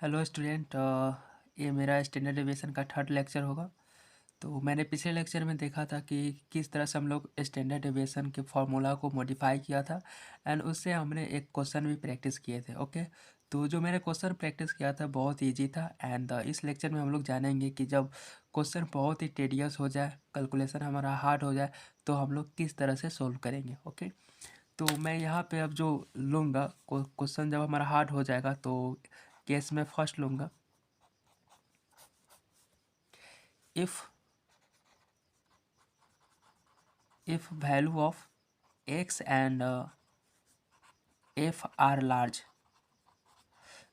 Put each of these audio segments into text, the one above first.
Hello student. ये मेरा standard deviation का थर्ड लेक्चर होगा। तो मैंने पिछले लेक्चर में देखा था कि किस तरह से हम लोग स्टैंडर्ड डेविएशन के फार्मूला को मॉडिफाई किया था एंड उससे हमने एक क्वेश्चन भी प्रैक्टिस किए थे। ओके, तो जो मैंने क्वेश्चन प्रैक्टिस किया था बहुत इजी था एंड इस लेक्चर में हम लोग जानेंगे कि जब क्वेश्चन बहुत ही टेडियस हो जाए, कैलकुलेशन हमारा हार्ड हो जाए, तो हम लोग किस तरह से सोल्व करेंगे। ओके, तो मैं यहाँ पे अब जो लूँगा क्वेश्चन जब हमारा हार्ड हो जाएगा तो केस में फर्स्ट लूँगा। if value of x and f are large।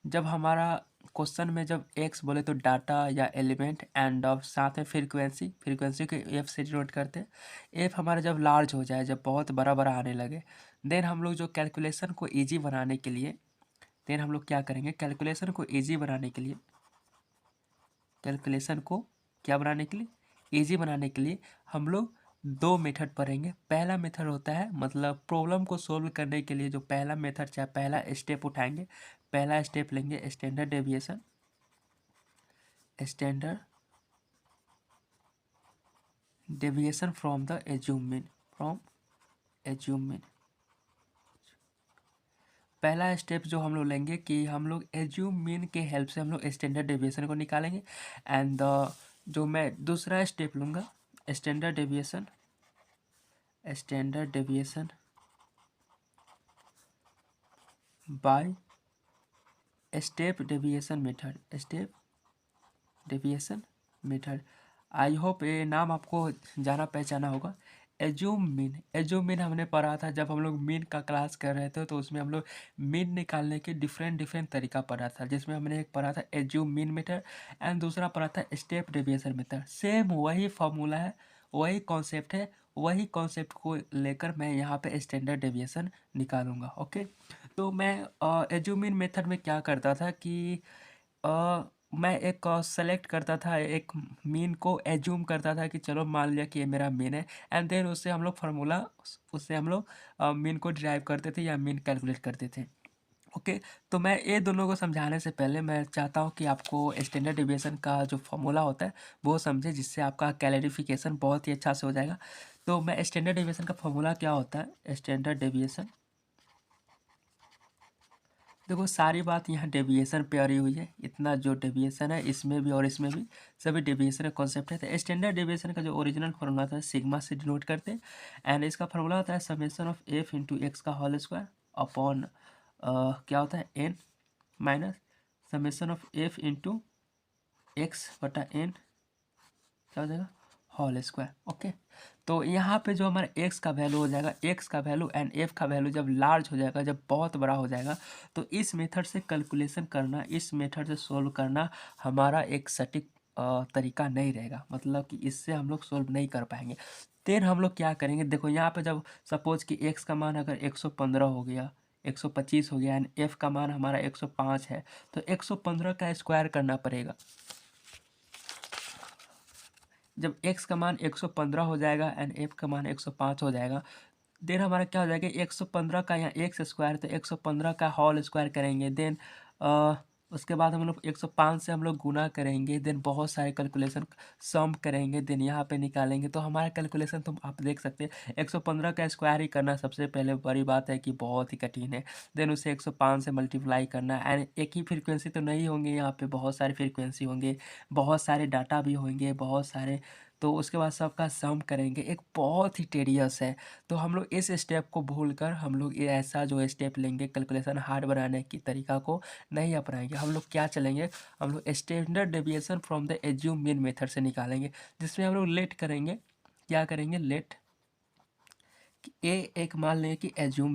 जब हमारा क्वेश्चन में जब x बोले तो डाटा या एलिमेंट एंड ऑफ साथ में फ्रीक्वेंसी को f से डिनोट करते हैं। f हमारा जब लार्ज हो जाए, जब बहुत बड़ा बड़ा आने लगे, देन हम लोग जो कैलकुलेशन को इजी बनाने के लिए देन हम लोग क्या करेंगे, कैलकुलेशन को इजी बनाने के लिए कैलकुलेशन को क्या बनाने के लिए इजी बनाने के लिए हम लोग दो मेथड पढ़ेंगे। पहला मेथड होता है मतलब प्रॉब्लम को सोल्व करने के लिए जो पहला मेथड चाहे पहला स्टेप उठाएंगे, पहला स्टेप लेंगे standard deviation from the assume mean. पहला स्टेप जो हम लोग लेंगे कि हम लोग एज्यूम मीन के हेल्प से हम लोग स्टैंडर्ड डेविएशन को निकालेंगे एंड जो मैं दूसरा स्टेप लूँगा standard deviation by step deviation method. I hope ये नाम आपको जाना पहचाना होगा। एज्यूम मीन हमने पढ़ा था जब हम लोग मीन का क्लास कर रहे थे, तो उसमें हम लोग मीन निकालने के डिफरेंट तरीका पढ़ा था, जिसमें हमने एक पढ़ा था एज्यूम मीन मेथड एंड दूसरा पढ़ा था स्टेप डेविएशन मेथड। सेम वही फॉर्मूला है, वही कॉन्सेप्ट है, वही कॉन्सेप्ट को लेकर मैं यहाँ पे स्टैंडर्ड डेविएशन निकालूंगा। ओके, तो मैं एज्यूमिन मेथड में क्या करता था कि मैं एक सेलेक्ट करता था, एक मीन को एज्यूम करता था कि चलो मान लिया कि ये मेरा मीन है एंड देन उससे हम लोग मीन को डिराइव करते थे या मीन कैलकुलेट करते थे। ओके, तो मैं ये दोनों को समझाने से पहले मैं चाहता हूँ कि आपको स्टैंडर्ड डेविएशन का जो फॉर्मूला होता है वो समझे, जिससे आपका क्लैरिफिकेशन बहुत ही अच्छा से हो जाएगा। तो मैं स्टैंडर्ड डेविएशन का फॉर्मूला क्या होता है, स्टैंडर्ड डेविएशन, देखो सारी बात यहाँ डेविएशन पे आ रही हुई है। इतना जो डेविएशन है इसमें भी और इसमें भी सभी डेविएशन का कॉन्सेप्ट है। तो स्टैंडर्ड डेविएशन का जो ओरिजिनल फॉर्मूला था सिग्मा से डिनोट करते हैं एंड इसका फॉर्मूला होता है summation of F into X का होल स्क्वायर अपॉन क्या होता है N minus summation of F into X बटा एन क्या हो जाएगा होल स्क्वायर। ओके, तो यहाँ पे जो हमारा एक्स का वैल्यू हो जाएगा, एक्स का वैल्यू एंड एफ का वैल्यू जब लार्ज हो जाएगा, जब बहुत बड़ा हो जाएगा, तो इस मेथड से कैलकुलेशन करना, इस मेथड से सोल्व करना हमारा एक सटीक तरीका नहीं रहेगा, मतलब कि इससे हम लोग सोल्व नहीं कर पाएंगे। फिर हम लोग क्या करेंगे, देखो यहाँ पे जब सपोज कि एक्स का मान अगर 115 हो गया, 125 हो गया एंड एफ का मान हमारा 105 है, तो 115 का स्क्वायर करना पड़ेगा। जब x का मान 115 हो जाएगा एंड f का मान 105 हो जाएगा, देन हमारा क्या हो जाएगा 115 का यहाँ एक्स स्क्वायर, तो 115 का होल स्क्वायर करेंगे, देन उसके बाद हम लोग 105 से हम लोग गुना करेंगे, देन बहुत सारे कैलकुलेशन सम करेंगे, देन यहाँ पे निकालेंगे। तो हमारा कैलकुलेशन तो आप देख सकते हैं 115 का स्क्वायर ही करना सबसे पहले बड़ी बात है कि बहुत ही कठिन है। देन उसे 105 से मल्टीप्लाई करना एंड एक ही फ्रीक्वेंसी तो नहीं होंगे, यहाँ पे बहुत सारे फ्रीक्वेंसी होंगे, बहुत सारे डाटा भी होंगे, बहुत सारे, तो उसके बाद सबका सम करेंगे, एक बहुत ही टेडियस है। तो हम लोग इस स्टेप को भूल कर हम लोग ये ऐसा जो स्टेप लेंगे कैलकुलेशन हार्ड बनाने की तरीका को नहीं अपनाएंगे। हम लोग क्या चलेंगे, हम लोग standard deviation from the assume mean method से निकालेंगे, जिसमें हम लोग लेट करेंगे, क्या करेंगे लेट ए एक मान लेंगे कि एज्यूम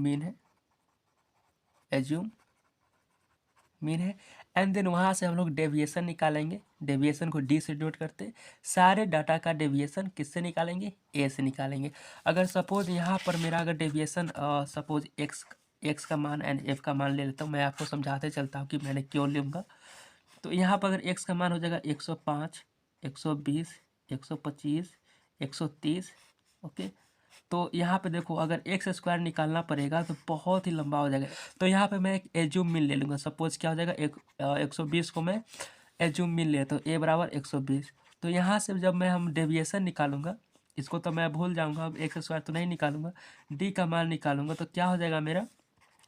मीन है एंड देन वहाँ से हम लोग डेविएशन निकालेंगे, डेविएशन को डी से डिनोट करते हैं। सारे डाटा का डेविएशन किससे निकालेंगे, ए से निकालेंगे। अगर सपोज यहाँ पर मेरा अगर डेविएशन सपोज एक्स का मान एंड एफ का मान ले लेता हूँ, मैं आपको समझाते चलता हूँ कि मैंने क्यों लूँगा। तो यहाँ पर अगर एक्स का मान हो जाएगा 105, 120, 125, 130, ओके, तो यहाँ पे देखो अगर एक्स स्क्वायर निकालना पड़ेगा तो बहुत ही लंबा हो जाएगा। तो यहाँ पे मैं एक एज्यूम मीन ले लूँगा। सपोज क्या हो जाएगा, 120 को मैं एज्यूम मीन ले तो ए बराबर 120। तो यहाँ से जब मैं हम डेविएशन निकालूंगा, इसको तो मैं भूल जाऊँगा, अब एक्स स्क्वायर तो नहीं निकालूंगा, डी का मान निकालूंगा तो क्या हो जाएगा मेरा,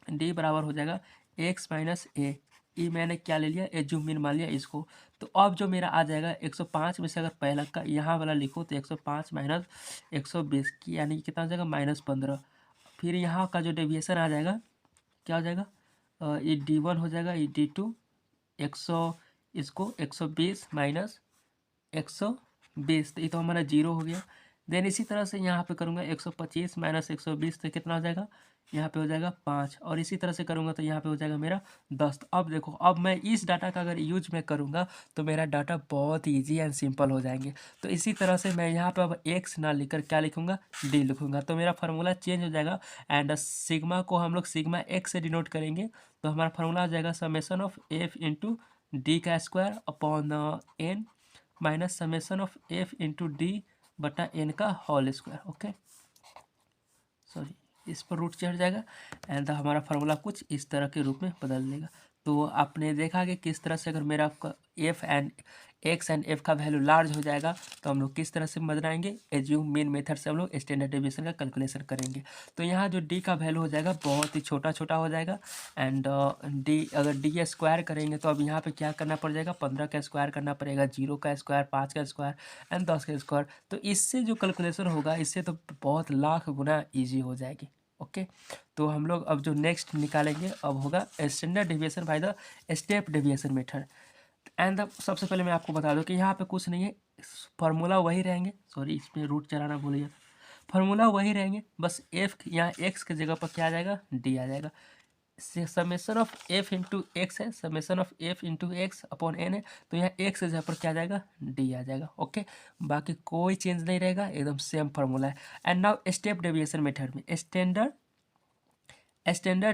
डी बराबर हो जाएगा एक्स माइनस ए। ई मैंने क्या ले लिया, एज्यूम मीन मान लिया इसको। तो अब जो मेरा आ जाएगा 105 में से अगर पहला का यहाँ वाला लिखो तो 105 माइनस 120 की यानी कि कितना हो जाएगा -15। फिर यहाँ का जो डेविएशन आ जाएगा क्या हो जाएगा, ये D1 हो जाएगा, ये D2 100, इसको 120 माइनस 120 तो ये तो हमारा 0 हो गया। देन इसी तरह से यहाँ पे करूँगा 125 माइनस 120 तो कितना हो जाएगा, यहाँ पे हो जाएगा 5। और इसी तरह से करूँगा तो यहाँ पे हो जाएगा मेरा 10। तो अब देखो, अब मैं इस डाटा का अगर यूज मैं करूँगा तो मेरा डाटा बहुत ईजी एंड सिंपल हो जाएंगे। तो इसी तरह से मैं यहाँ पे अब एक्स ना लिखकर क्या लिखूँगा, डी लिखूँगा। तो मेरा फार्मूला चेंज हो जाएगा एंड सिग्मा को हम लोग सिग्मा एक्स से डिनोट करेंगे। तो हमारा फार्मूला हो जाएगा summation of F into D का square upon N minus summation of F into D बटा एन का होल स्क्वायर। ओके, सॉरी, इस पर रूट चढ़ जाएगा एंड हमारा फार्मूला कुछ इस तरह के रूप में बदल देगा। तो आपने देखा कि किस तरह से अगर मेरा आपका F and x and F का वैल्यू लार्ज हो जाएगा तो हम लोग किस तरह से बनाएंगे, एज्यूम मीन मेथड से हम लोग स्टैंडर्ड डेविएशन का कैलकुलेशन करेंगे। तो यहाँ जो डी का वैल्यू हो जाएगा बहुत ही छोटा छोटा हो जाएगा एंड डी अगर डी स्क्वायर करेंगे तो अब यहाँ पे क्या करना पड़ जाएगा, 15 का स्क्वायर करना पड़ेगा, 0 का स्क्वायर, 5 का स्क्वायर एंड 10 का स्क्वायर। तो इससे जो कैलकुलेशन होगा इससे तो बहुत लाख गुना ईजी हो जाएगी। ओके, तो हम लोग अब जो नेक्स्ट निकालेंगे अब होगा standard deviation by the step deviation method. And सबसे पहले मैं आपको बता दूं कि यहाँ पे कुछ नहीं है, फार्मूला वही रहेंगे, सॉरी इसमें रूट चलाना भूल गया, फार्मूला वही रहेंगे, बस एफ यहाँ एक्स की जगह पर क्या आ जाएगा, डी आ जाएगा। Summation of F into X है, summation of F into X upon N है, तो यहाँ एक्स की जगह पर क्या आ जाएगा, डी आ जाएगा। ओके, बाकी कोई चेंज नहीं रहेगा, एकदम सेम फार्मूला है। And now step deviation method में standard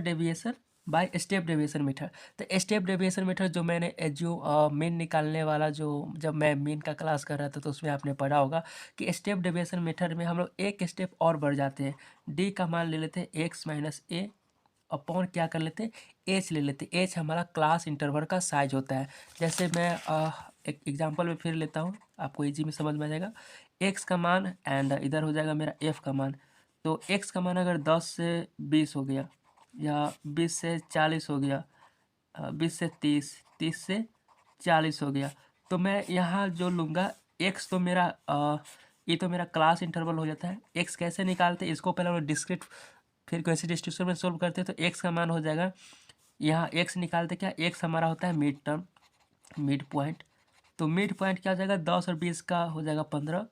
deviation by step deviation method. तो स्टेप डेविएशन मेथड जो मैंने जो मीन निकालने वाला जो जब मैं मीन का क्लास कर रहा था तो उसमें आपने पढ़ा होगा कि स्टेप डेविएशन मेथड में हम लोग एक स्टेप और बढ़ जाते हैं। डी का मान ले लेते हैं एक्स माइनस ए अपॉन क्या कर लेते हैं, एच ले लेते हैं। एच हमारा क्लास इंटरवल का साइज होता है। जैसे मैं एक एग्जांपल में फिर लेता हूँ, आपको इजी में समझ में आ जाएगा। एक्स का मान एंड इधर हो जाएगा मेरा एफ का मान। तो एक्स का मान अगर 10 से 20 हो गया या 20 से 40 हो गया, 20 से 30, 30 से 40 हो गया, तो मैं यहाँ जो लूँगा एक्स तो मेरा ये तो मेरा क्लास इंटरवल हो जाता है। एक्स कैसे निकालते हैं, इसको पहले हम डिस्क्रीट फ्रीक्वेंसी डिस्ट्रीब्यूशन में सोल्व करते हैं। तो एक्स का मान हो जाएगा, यहाँ एक्स निकालते क्या, एक्स हमारा होता है मिड टर्म, मिड पॉइंट। तो मिड पॉइंट क्या हो जाएगा, 10 और 20 का हो जाएगा 15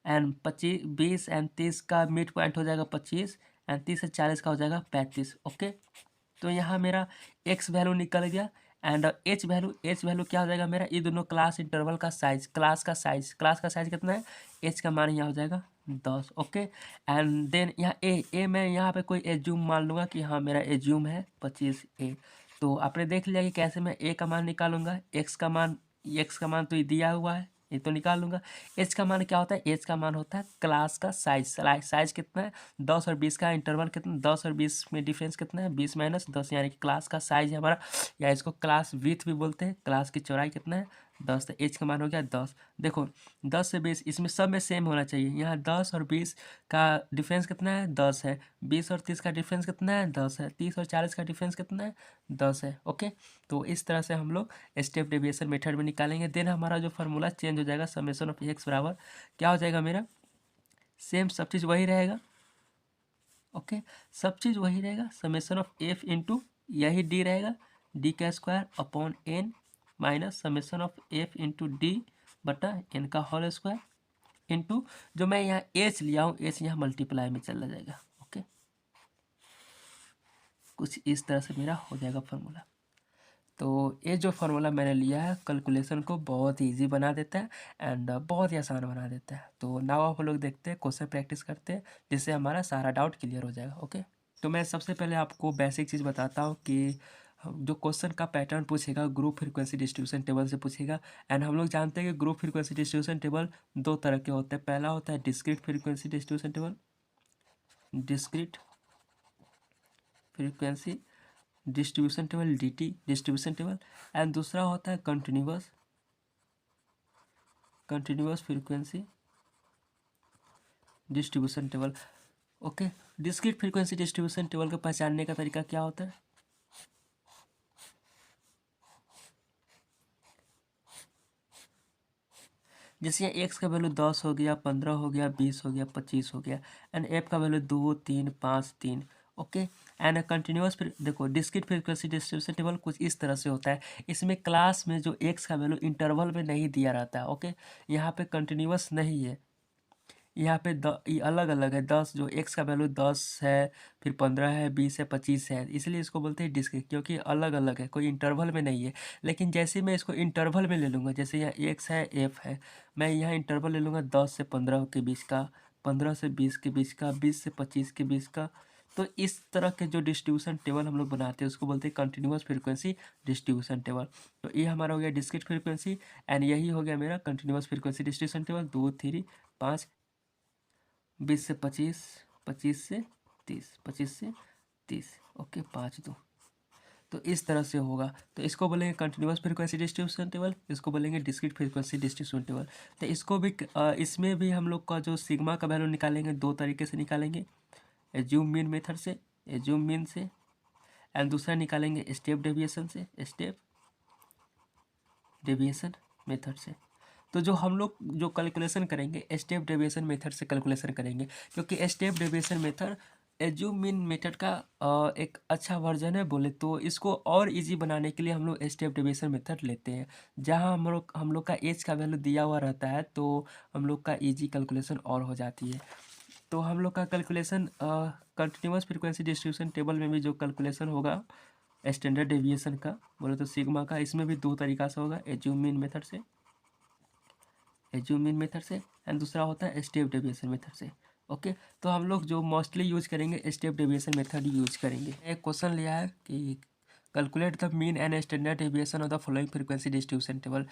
एंड 25, 20 एंड 30 का मिड पॉइंट हो जाएगा 25 एंड 30 से 40 का हो जाएगा 35। ओके, तो यहाँ मेरा एक्स वैल्यू निकल गया एंड एच वैल्यू क्या हो जाएगा मेरा, ये दोनों क्लास इंटरवल का साइज, क्लास का साइज कितना है, एच का मान यहाँ हो जाएगा 10। ओके, एंड देन यहाँ ए मैं यहाँ पे कोई एज्यूम मान लूँगा कि हाँ मेरा एज्यूम है 25 ए। तो आपने देख लिया कि कैसे मैं ए का मान निकालूंगा, एक्स का मान तो ये दिया हुआ है, ये तो निकाल लूँगा। एच का मान क्या होता है, एच का मान होता है क्लास का साइज कितना है, 10 और 20 का इंटरवल कितना, 10 और 20 में डिफरेंस कितना है, 20 माइनस 10, यानी कि क्लास का साइज है हमारा, या इसको क्लास विड्थ भी बोलते हैं। क्लास की चौड़ाई कितना है, 10। तो एच का मान हो गया 10। देखो 10 से 20 इसमें सब में सेम होना चाहिए। यहाँ 10 और 20 का डिफरेंस कितना है, 10 है। 20 और 30 का डिफरेंस कितना है, 10 है। 30 और 40 का डिफरेंस कितना है, 10 है। ओके, तो इस तरह से हम लोग स्टेप डेविएशन मेथड में निकालेंगे। देन हमारा जो फार्मूला चेंज हो जाएगा, समेशन ऑफ एक्स बराबर क्या हो जाएगा मेरा, सेम सब चीज़ वही रहेगा। ओके, सब चीज़ वही रहेगा, समेशन ऑफ एफ इंटू यही डी रहेगा, डी का square upon N minus summation of F into D बटा एन का होल स्क्वायर इंटू जो मैं यहाँ एच लिया हूँ, एच यहाँ मल्टीप्लाई में चला जाएगा। ओके, कुछ इस तरह से मेरा हो जाएगा फार्मूला। तो ये जो फार्मूला मैंने लिया है कैलकुलेशन को बहुत ही ईजी बना देता है एंड बहुत ही आसान बना देता है। तो नाउ आप लोग देखते हैं, क्वेश्चन प्रैक्टिस करते हैं जिससे हमारा सारा डाउट क्लियर हो जाएगा। ओके, तो मैं सबसे पहले आपको बेसिक चीज़ बताता हूँ कि जो क्वेश्चन का पैटर्न पूछेगा ग्रुप फ्रीक्वेंसी डिस्ट्रीब्यूशन टेबल से पूछेगा। एंड हम लोग जानते हैं कि ग्रुप फ्रीक्वेंसी डिस्ट्रीब्यूशन टेबल दो तरह के होते हैं। पहला होता है discrete frequency distribution table discrete frequency distribution table, DT distribution table, and दूसरा होता है continuous frequency distribution table. Okay, discrete frequency distribution table को पहचानने का तरीका क्या होता है? जैसे यहाँ एक्स का वैल्यू 10 हो गया, 15 हो गया, 20 हो गया, 25 हो गया, एंड एफ का वैल्यू 2, 3, 5, 3। ओके, एंड कंटिन्यूअस फिर देखो डिस्क्रीट फ्रीक्वेंसी डिस्ट्रीब्यूशन टेबल कुछ इस तरह से होता है। इसमें क्लास में जो एक्स का वैल्यू इंटरवल में नहीं दिया रहता है। ओके, यहाँ पे कंटिन्यूअस नहीं है, यहाँ पे ये अलग अलग है। 10 जो एक्स का वैल्यू 10 है, फिर 15 है, 20 है, 25 है, इसलिए इसको बोलते हैं डिस्क्रीट, क्योंकि अलग अलग है, कोई इंटरवल में नहीं है। लेकिन जैसे मैं इसको इंटरवल में ले लूँगा, जैसे यहाँ एक्स है, एफ है, मैं यहाँ इंटरवल ले लूँगा 10 से 15 के बीच का, 15 से 20 के बीच का, 20 से 25 के बीच का। तो इस तरह के जो डिस्ट्रीब्यूशन टेबल हम लोग बनाते हैं उसको बोलते हैं कंटिन्यूअस फ्रीक्वेंसी डिस्ट्रीब्यूशन टेबल। तो ये हमारा हो गया डिस्क्रीट फ्रीक्वेंसी, एंड यही हो गया मेरा कंटिन्यूअस फ्रीक्वेंसी डिस्ट्रीब्यूशन टेबल। 2, 3, 5, 20 से 25, 25 से 30, 25 से 30। ओके, 5, 2। तो इस तरह से होगा। तो इसको बोलेंगे कंटिन्यूअस फ्रीक्वेंसी डिस्ट्रीब्यूशन टेबल, इसको बोलेंगे डिस्क्रीट फ्रीक्वेंसी डिस्ट्रीब्यूशन टेबल। तो इसको भी इसमें भी हम लोग का जो सिग्मा का वैल्यू निकालेंगे दो तरीके से निकालेंगे, एज्यूम मीन मेथड से, एज्यूम मीन से, एंड दूसरा निकालेंगे स्टेप डेविएशन से, स्टेप डेविएशन मेथड से। तो जो हम लोग जो कैलकुलेशन करेंगे स्टेप डेविएशन मेथड से कैलकुलेशन करेंगे, क्योंकि step deviation method assume mean method का एक अच्छा वर्जन है बोले तो। इसको और इजी बनाने के लिए हम लोग स्टेप डेविएशन मेथड लेते हैं, जहां हम लोग का एज का वैल्यू दिया हुआ रहता है, तो हम लोग का इजी कैलकुलेशन और हो जाती है। तो हम लोग का calculation continuous frequency distribution table में भी जो कैलकुलेशन होगा स्टैंडर्ड डेविएशन का बोले तो सिग्मा का, इसमें भी दो तरीका से होगा, एज्यूम मीन मेथड से, एज्यूम मीन मेथड से, एंड दूसरा होता है स्टेप डेविएशन मेथड से। ओके, तो हम लोग जो मोस्टली यूज करेंगे स्टेप डेविएशन मेथड यूज करेंगे। एक क्वेश्चन लिया है कि calculate the mean and standard deviation of the following frequency distribution table.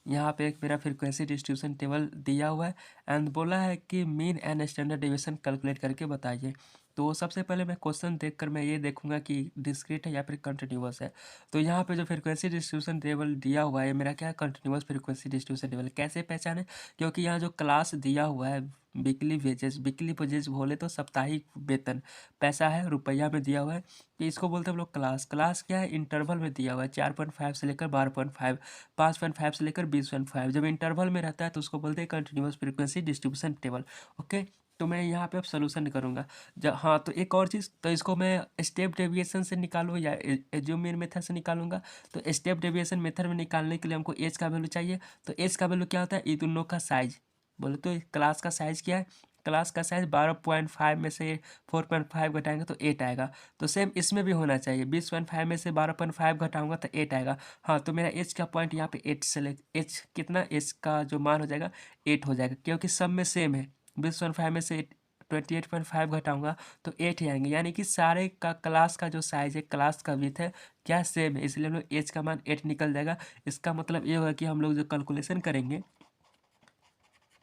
यहाँ पे एक मेरा फ्रीक्वेंसी डिस्ट्रीब्यूशन टेबल दिया हुआ है, एंड बोला है कि mean and standard deviation calculate करके बताइए। तो सबसे पहले मैं क्वेश्चन देखकर मैं ये देखूंगा कि डिस्क्रीट है या फिर कंटिन्यूअस है। तो यहाँ पे जो फ्रीक्वेंसी डिस्ट्रीब्यूशन टेबल दिया हुआ है मेरा क्या है, कंटिन्यूअस फ्रीक्वेंसी डिस्ट्रीब्यूशन टेबल। कैसे पहचाने, क्योंकि यहाँ जो क्लास दिया हुआ है वीकली वेजेस, वीकली वेजेस बोले तो साप्ताहिक वेतन, पैसा है रुपया में दिया हुआ है, कि इसको बोलते हैं हम लोग क्लास। क्लास क्या है, इंटरवल में दिया हुआ है 4.5 से लेकर 12.5, 5.5 से लेकर 20.5। जब इंटरवल में रहता है तो उसको बोलते हैं continuous frequency distribution table. Okay, तो मैं यहाँ पे अब सोल्यूशन करूँगा। हाँ, तो एक और चीज़, तो इसको मैं स्टेप डेविएशन से निकालूँ या एज्यूम मीन मेथड से निकालूंगा। तो स्टेप डेविएशन मेथड में निकालने के लिए हमको एज का वैल्यू चाहिए। तो एज का वैल्यू क्या होता है, ये दोनों का साइज बोले तो क्लास का साइज़ क्या है, क्लास का साइज 12.5 में से 4.5 घटाएंगे तो 8 आएगा। तो सेम इसमें भी होना चाहिए, 20.5 में से 12.5 घटाऊंगा तो 8 आएगा। हाँ, तो मेरा एच का पॉइंट यहाँ पे 8 सेलेक्ट, एच कितना, एच का जो मान हो जाएगा 8 हो जाएगा, क्योंकि सब में सेम है। 20.5 में से 28.5 घटाऊंगा तो 8 ही आएंगे, यानी कि सारे का क्लास का जो साइज है, क्लास का विड्थ है क्या, सेम है, इसलिए हम लोग एच का मान 8 निकल जाएगा। इसका मतलब ये होगा कि हम लोग जो कैलकुलेशन करेंगे,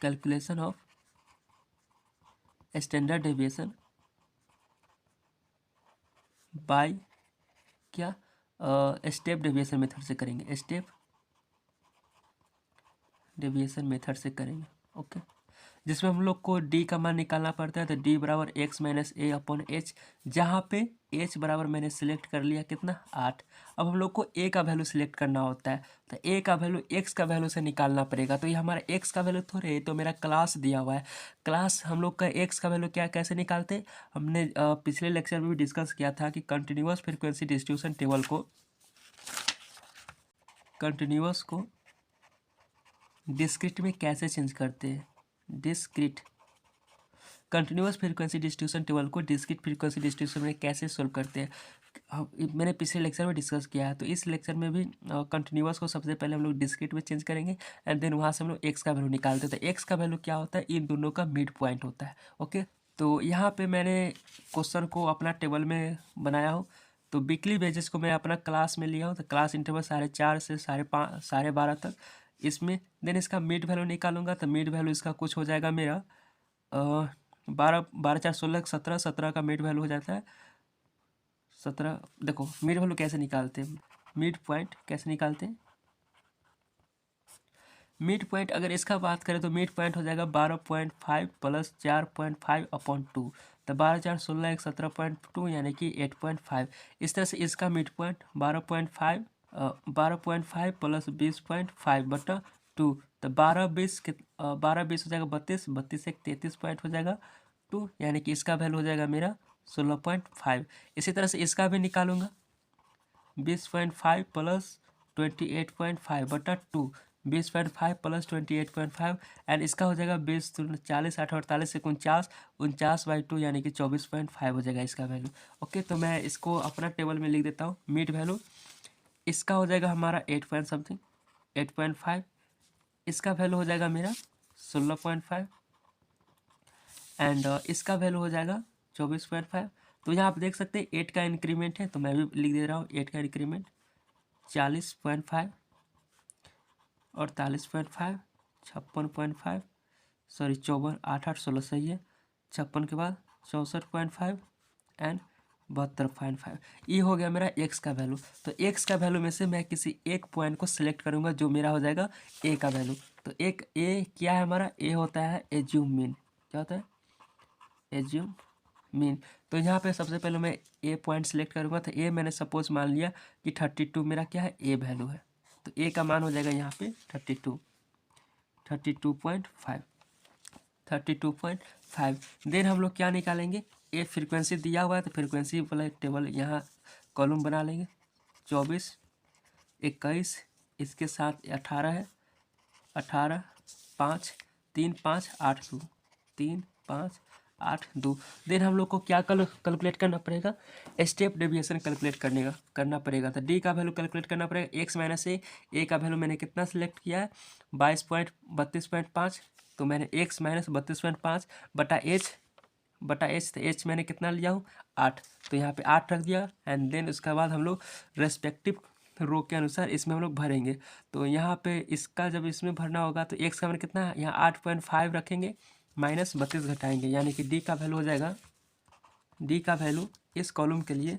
calculation of standard deviation by क्या, स्टेप डेविएशन मेथड से करेंगे, स्टेप डेविएशन मेथड से करेंगे। ओके, जिसमें हम लोग को डी का मान निकालना पड़ता है, तो डी बराबर एक्स माइनस ए अपॉन एच, जहाँ पे एच बराबर मैंने सिलेक्ट कर लिया कितना, 8। अब हम लोग को ए का वैल्यू सिलेक्ट करना होता है, तो ए का वैल्यू एक्स का वैल्यू से निकालना पड़ेगा। तो ये हमारा एक्स का वैल्यू थोड़े है, तो मेरा क्लास दिया हुआ है, क्लास हम लोग का एक्स का वैल्यू क्या कैसे निकालते, हमने पिछले लेक्चर में भी डिस्कस किया था कि कंटिन्यूअस फ्रीक्वेंसी डिस्ट्रीब्यूशन टेबल को, कंटिन्यूअस को डिस्क्रीट में कैसे चेंज करते हैं, discrete continuous frequency distribution table को डिस्क्रीट फ्रीक्वेंसी डिस्ट्रीब्यूशन में कैसे सोल्व करते हैं, मैंने पिछले लेक्चर में डिस्कस किया है। तो इस लेक्चर में भी कंटिन्यूअस को सबसे पहले हम लोग डिस्क्रीट में चेंज करेंगे, एंड देन वहाँ से हम लोग एक्स का वैल्यू निकालते हैं। तो एक्स का वैल्यू क्या होता है, इन दोनों का मिड पॉइंट होता है। ओके, तो यहाँ पे मैंने क्वेश्चन को अपना टेबल में बनाया हूँ। तो वीकली बेसिस को मैं अपना क्लास में लिया हूँ, तो क्लास इंटरवल 4:30 से 5:30 12:30 तक इसमें। देन इसका मिड वैल्यू निकालूंगा, तो मिड वैल्यू इसका कुछ हो जाएगा मेरा 12 12 4 16 17, 17 का मिड वैल्यू हो जाता है 17। देखो मिड वैल्यू कैसे निकालते हैं, मिड पॉइंट कैसे निकालते हैं, मिड पॉइंट अगर इसका बात करें तो मिड पॉइंट हो जाएगा 12.5 प्लस 4.5 अपॉन 2। तो 12 4 16 1 17.2 यानी कि 8.5। इस तरह से इसका मिड पॉइंट 12.5 12.5 प्लस 20.5 बटा 2। तो 12 20 हो जाएगा 32, 32 एक 33 पॉइंट हो जाएगा 2, यानी कि इसका वैल्यू हो जाएगा मेरा 16.5। इसी तरह से इसका भी निकालूंगा 20.5 प्लस 28.5 बटा 2, 20.5 प्लस 28.5 एंड इसका हो जाएगा 20 40 8 48 49, 49/2 यानी कि 24.5 हो जाएगा इसका वैल्यू। ओके, तो मैं इसको अपना टेबल में लिख देता हूँ। मिड वैल्यू इसका हो जाएगा हमारा 8 पॉइंट समथिंग 8.5, इसका वैल्यू हो जाएगा मेरा 16.5 एंड इसका वैल्यू हो जाएगा 24.5। तो यहाँ आप देख सकते हैं 8 का इंक्रीमेंट है, तो मैं भी लिख दे रहा हूँ 8 का इंक्रीमेंट 40.5, 48.5, 56.5, सॉरी 54 8 8 16 सही है। 56 के बाद 64.5 एंड 72.5। ये हो गया मेरा एक्स का वैल्यू। तो एक्स का वैल्यू में से मैं किसी एक पॉइंट को सिलेक्ट करूंगा जो मेरा हो जाएगा ए का वैल्यू। तो एक ए क्या है हमारा, ए होता है एज्यूम मीन। क्या होता है, एज्यूम मीन। तो यहाँ पे सबसे पहले मैं ए पॉइंट सिलेक्ट करूंगा। तो ए मैंने सपोज मान लिया कि 32 मेरा क्या है, ए वैल्यू है। तो ए का मान हो जाएगा यहाँ पे 32.5 32.5। देन हम लोग क्या निकालेंगे, ए फ्रीक्वेंसी दिया हुआ है तो फ्रीक्वेंसी वाला टेबल यहाँ कॉलम बना लेंगे। 24 21 इसके साथ 18 है, 18 5 3 5 8 2 3 5 8 2। देन हम लोग को क्या कैलकुलेट करना पड़ेगा, स्टेप डेविएशन कैलकुलेट करना पड़ेगा। तो डी का वैल्यू कैलकुलेट करना पड़ेगा एक्स माइनस ए का वैल्यू मैंने कितना सिलेक्ट किया है 22.32.5। तो मैंने एक्स माइनस 32.5 बटा एच तो एच मैंने कितना लिया हूँ 8। तो यहाँ पे 8 रख दिया एंड देन उसके बाद हम लोग रेस्पेक्टिव रो के अनुसार इसमें हम लोग भरेंगे। तो यहाँ पे इसका जब इसमें भरना होगा तो एक्स का मैंने कितना है यहाँ 8.5 रखेंगे माइनस 32 घटाएंगे, यानी कि डी का वैल्यू हो जाएगा, डी का वैल्यू इस कॉलम के लिए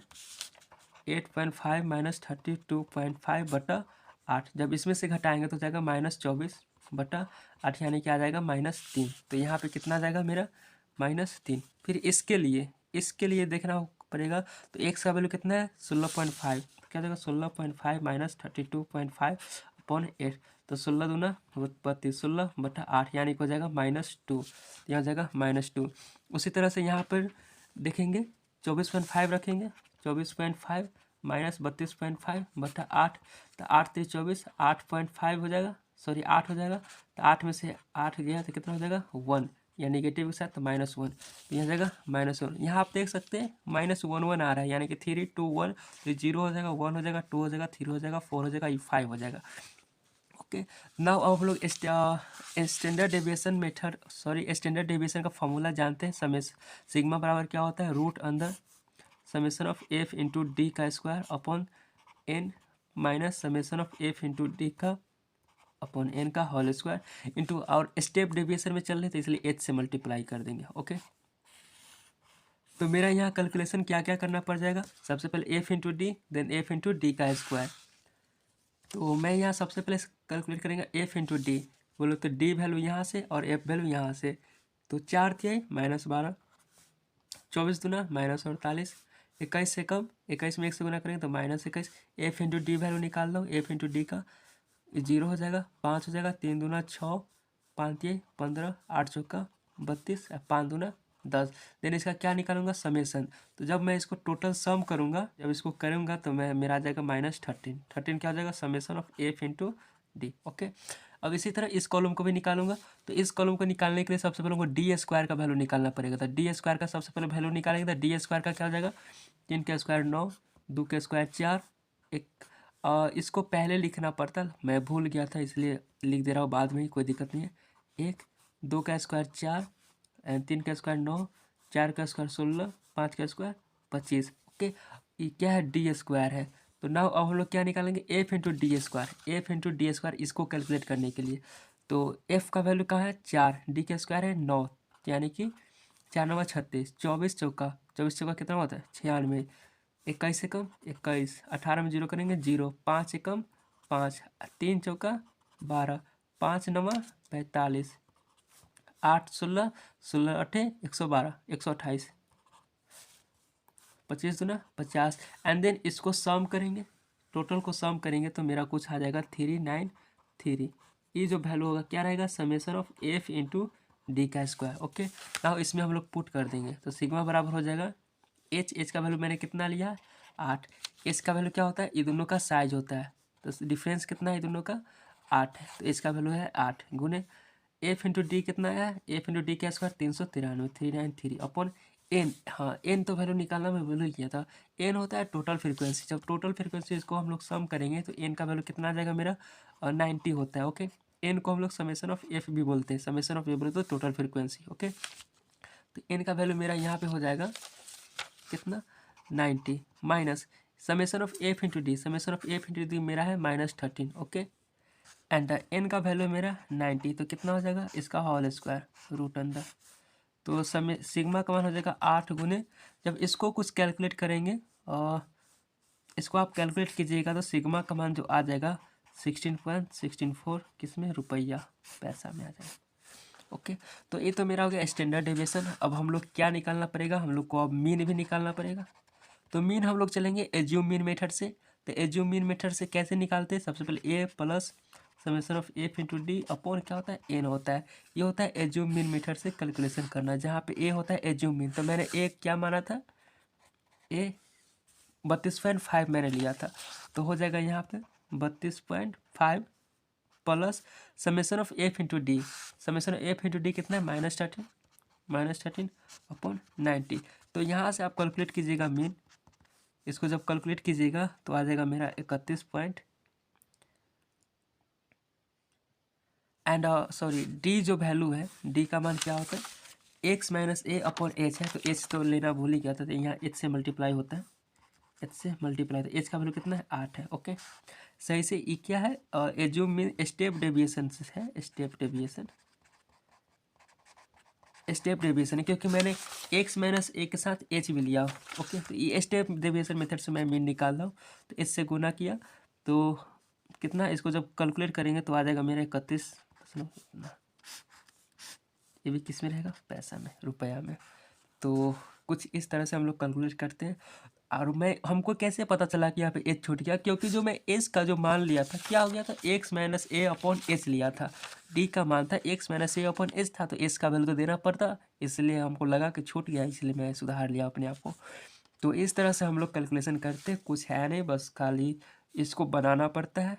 8.5 माइनस 32.5 बटा 8। जब इसमें से घटाएंगे तो जाएगा -24 बटा 8, यानी कि आ जाएगा -3। तो यहाँ पे कितना आ जाएगा मेरा -3। फिर इसके लिए देखना पड़ेगा। तो एक्स का वैल्यू कितना है 16.5, क्या जाएगा 16.5 माइनस 32.5 अपॉन 8। तो 16 दूना 32, 16 बटा 8 यानी कि हो जाएगा -2। यहाँ जाएगा -2। उसी तरह से यहाँ पर देखेंगे 24.5 रखेंगे, 24.5 माइनस 32.5 बटा 8। तो 8 3 24, 8.5 हो जाएगा, सॉरी 8 हो जाएगा। तो 8 में से 8 गया तो कितना हो जाएगा 1, या नेगेटिव के साथ तो -1। तो यहाँ जाएगा -1। यहाँ आप देख सकते हैं -1 आ रहा है, यानी कि 3 2 1 तो 0 हो जाएगा, 1 हो जाएगा, 2 हो जाएगा, 3 हो जाएगा, 4 हो जाएगा, 5 हो जाएगा। ओके, नाउ अब हम लोग standard deviation method standard deviation का फॉर्मूला जानते हैं। सिग्मा बराबर क्या होता है, रूट अंदर summation of F into D का square upon N minus summation of F into D का अपॉन एन का होल स्क्वायर इंटू, और स्टेप डेविएशन में चल रहे तो इसलिए एच से मल्टीप्लाई कर देंगे। ओके, तो मेरा यहाँ कैलकुलेशन क्या क्या करना पड़ जाएगा, सबसे पहले F into D then F into D का स्क्वायर। तो मैं यहाँ सबसे पहले कैलकुलेट करेंगे एफ इंटू डी, बोलो तो डी वैल्यू यहाँ से और एफ वैल्यू यहाँ से। तो 4 तिहाई -12, 24 दूना -48, 21 से कम, 21 में 1 से गुना करेंगे तो -21। एफ इंटू डी वैल्यू निकाल लो, एफ इंटू डी का 0 हो जाएगा, 5 हो जाएगा, 3 दूना 6, 5 तिहाई 15, 8 चौका 32, 5 दूना 10। देन इसका क्या निकालूंगा, समेसन। तो जब मैं इसको टोटल सम करूंगा, जब इसको करूंगा तो मेरा आ जाएगा -13। 13 क्या हो जाएगा, summation of F into D. Okay, अब इसी तरह इस कॉलम को भी निकालूंगा। तो इस कॉलम को निकालने के लिए सबसे पहले हमको डी स्क्वायर का वैल्यू निकालना पड़ेगा। तो डी स्क्वायर का सबसे पहले वैल्यू निकालेंगे तो डी स्क्वायर का क्या हो जाएगा, 3 का स्क्वायर 9, 2 का स्क्वायर 4, एक इसको पहले लिखना पड़ता, मैं भूल गया था इसलिए लिख दे रहा हूँ बाद में ही, कोई दिक्कत नहीं है। 1, 2 का स्क्वायर 4, 3 का स्क्वायर 9, 4 का स्क्वायर 16, 5 का स्क्वायर 25। ओके, ये क्या है, डी स्क्वायर है। तो नाउ अब हम लोग क्या निकालेंगे, F into D square. F into D square इसको कैलकुलेट करने के लिए, तो एफ का वैल्यू कहाँ है 4, डी का स्क्वायर है 9, यानी कि 4 9 36, 24 चौका कितना होता है 96, 21 से कम 21, 18 में जीरो करेंगे 0, 5 से कम 5, 3 चौका 12, 5 9 45, 8 16, 16 8 112, 128, 25 दूना 50, एंड देन इसको सम करेंगे, टोटल को सम करेंगे तो मेरा कुछ आ जाएगा 393। ये जो वैल्यू होगा क्या रहेगा, summation of F into D का स्क्वायर। ओके, नाउ इसमें हम लोग पुट कर देंगे तो सिग्मा बराबर हो जाएगा एच का वैल्यू मैंने कितना लिया 8, एच का वैल्यू क्या होता है, ये दोनों का साइज होता है, तो डिफरेंस कितना है ये दोनों का 8 है, तो एच का वैल्यू है 8 गुने एफ इंटू डी कितना है, एफ इंटू डी का स्क्वायर 393, 393 अपॉन एन। हाँ, एन तो वैल्यू निकालना मैं भूल किया था, एन होता है टोटल फ्रीक्वेंसी, जब टोटल फ्रीक्वेंसी इसको हम लोग सम करेंगे तो एन का वैल्यू कितना आ जाएगा मेरा 90 होता है। ओके, एन को हम लोग समेशन ऑफ एफ भी बोलते हैं, समेशन ऑफ एफ बोलते हैं टोटल फ्रीक्वेंसी। ओके, तो एन का वैल्यू मेरा यहाँ पे हो जाएगा कितना 90 minus summation of F into D, summation of F into D मेरा है -13। ओके, एंड एन का वैल्यू मेरा 90, तो कितना हो जाएगा इसका होल स्क्वायर रूट अंडर, तो समय सिग्मा का मान हो जाएगा 8 गुने, जब इसको कुछ कैलकुलेट करेंगे और इसको आप कैलकुलेट कीजिएगा तो सिग्मा का मान जो आ जाएगा 16.164 किस में रुपया पैसा में आ जाएगा। ओके, तो ये तो मेरा हो गया स्टैंडर्ड डेविएशन। अब हम लोग क्या निकालना पड़ेगा, हम लोग को अब मीन भी निकालना पड़ेगा। तो मीन हम लोग चलेंगे एज्यूम मीन मेथड से। तो एज्यूम मीन मेथड से कैसे निकालते हैं, सबसे पहले A plus summation of F into D upon क्या होता है एन होता है, ये होता है एज्यूम मीन मेथड से कैलकुलेशन करना, जहाँ पे ए होता है एज्यूम मीन। तो मैंने ए क्या माना था, ए 32.5 मैंने लिया था, तो हो जाएगा यहाँ पे 32.5 plus summation of F into D, summation of F into D कितना है -13 अपॉन 90। तो यहाँ से आप कैलकुलेट कीजिएगा मीन, इसको जब कैलकुलेट कीजिएगा तो आ जाएगा मेरा 31 पॉइंट एंड सॉरी डी जो वैल्यू है, डी का मान क्या होता है एक्स माइनस ए अपॉन एच है, तो एच तो लेना भूल ही गया था, तो यहाँ एच से मल्टीप्लाई होता है, एच से मल्टीप्लाई, तो एच का वैल्यू कितना है 8 है। ओके, सही से ई क्या है एज्यूम मीन स्टेप डेविएशन है, स्टेप डेविएशन है, क्योंकि मैंने एक्स माइनस ए के साथ एच भी लिया। ओके, तो ये स्टेप डेविएशन मेथड से मैं मीन निकाल रहा हूँ, तो इससे गुना किया तो कितना, इसको जब कैलकुलेट करेंगे तो आ जाएगा मेरा 31, ये भी किस में रहेगा पैसा में रुपया में। तो कुछ इस तरह से हम लोग कैलकुलेट करते हैं। और मैं हमको कैसे पता चला कि यहाँ पे एच छूट गया, क्योंकि जो मैं एच का जो मान लिया था क्या हो गया था, एक्स माइनस ए अपॉन एच लिया था, डी का मान था एक्स माइनस ए अपॉन एच था, तो एच का वैल्यू तो देना पड़ता, इसलिए हमको लगा कि छूट गया, इसलिए मैं सुधार लिया अपने आप को। तो इस तरह से हम लोग कैलकुलेशन करते हैं, कुछ है नहीं, बस खाली इसको बनाना पड़ता है,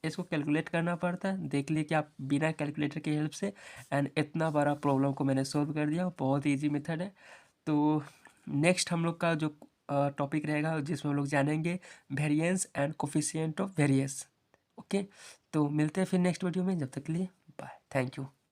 इसको कैलकुलेट करना पड़ता है। देख लिए कि आप बिना कैलकुलेटर की हेल्प से, एंड इतना बड़ा प्रॉब्लम को मैंने सोल्व कर दिया, बहुत ईजी मेथड है। तो नेक्स्ट हम लोग का जो टॉपिक रहेगा जिसमें हम लोग जानेंगे variance and coefficient of variance. Okay, तो मिलते हैं फिर नेक्स्ट वीडियो में, जब तक के लिए बाय, थैंक यू।